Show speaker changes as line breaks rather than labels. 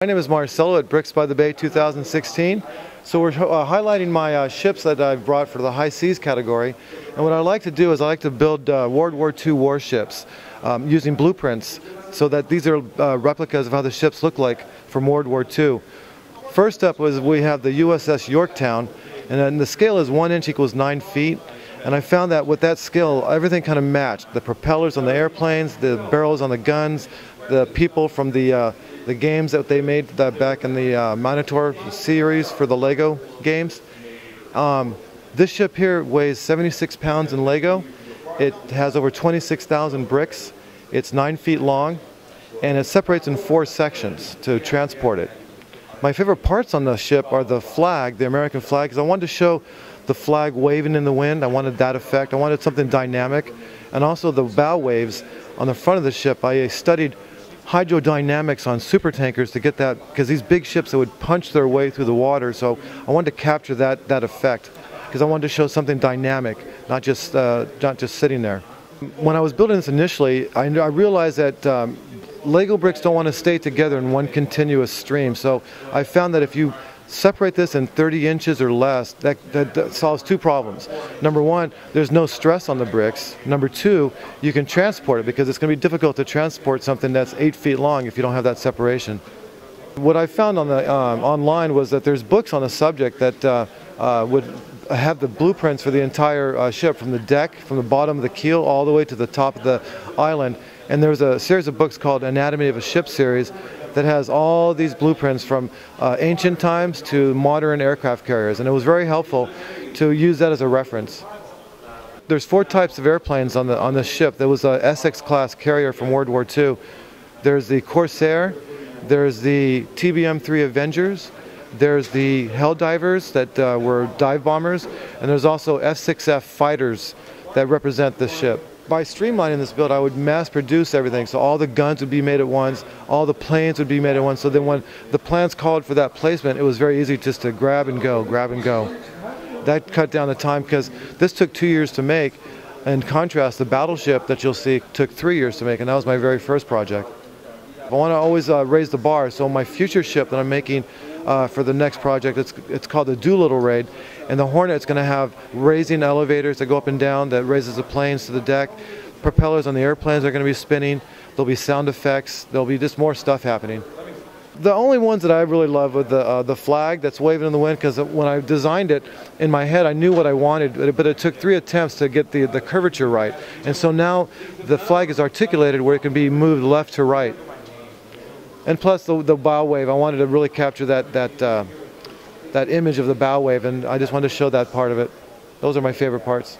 My name is Marcelo at Bricks by the Bay 2016. So we're highlighting my ships that I've brought for the high seas category. And what I like to do is I like to build World War II warships using blueprints so that these are replicas of how the ships look like from World War II. First up was we have the Uss Yorktown, and then the scale is 1 inch equals 9 feet. And I found that with that scale, everything kind of matched. The propellers on the airplanes, the barrels on the guns, the people from the games that they made back in the Minotaur series for the Lego games. This ship here weighs 76 pounds in Lego. It has over 26,000 bricks. It's 9 feet long, and it separates in 4 sections to transport it. My favorite parts on the ship are the flag, the American flag, because I wanted to show the flag waving in the wind. I wanted that effect. I wanted something dynamic. And also the bow waves on the front of the ship. I studied hydrodynamics on super tankers to get that, because these big ships that would punch their way through the water, so I wanted to capture that effect, because I wanted to show something dynamic, not just sitting there. When I was building this initially, I realized that Lego bricks don't want to stay together in one continuous stream, so I found that if you separate this in 30 inches or less, that solves 2 problems. Number 1, there's no stress on the bricks. Number 2, you can transport it, because it's going to be difficult to transport something that's 8 feet long if you don't have that separation. What I found on the online was that there's books on the subject that would have the blueprints for the entire ship, from the deck, from the bottom of the keel all the way to the top of the island. And there's a series of books called Anatomy of a Ship series that has all these blueprints from ancient times to modern aircraft carriers, and it was very helpful to use that as a reference. There's 4 types of airplanes on the ship. There was a Essex class carrier from World War II. There's the Corsair, there's the TBM-3 Avengers, there's the Helldivers that were dive bombers, and there's also F-6F fighters that represent the ship. By streamlining this build, I would mass produce everything, so all the guns would be made at once, all the planes would be made at once, so then when the plans called for that placement, it was very easy just to grab and go. That cut down the time, because this took 2 years to make. In contrast, the battleship that you'll see took 3 years to make, and that was my very first project. I want to always raise the bar, so my future ship that I'm making for the next project, it's called the Doolittle Raid, and the Hornet's going to have raising elevators that go up and down that raises the planes to the deck. Propellers on the airplanes are going to be spinning. There'll be sound effects. There'll be just more stuff happening. The only ones that I really love are the flag that's waving in the wind, because when I designed it in my head, I knew what I wanted, but it took 3 attempts to get the curvature right. And so now the flag is articulated where it can be moved left to right. And plus the bow wave, I wanted to really capture that image of the bow wave, and I just wanted to show that part of it. Those are my favorite parts.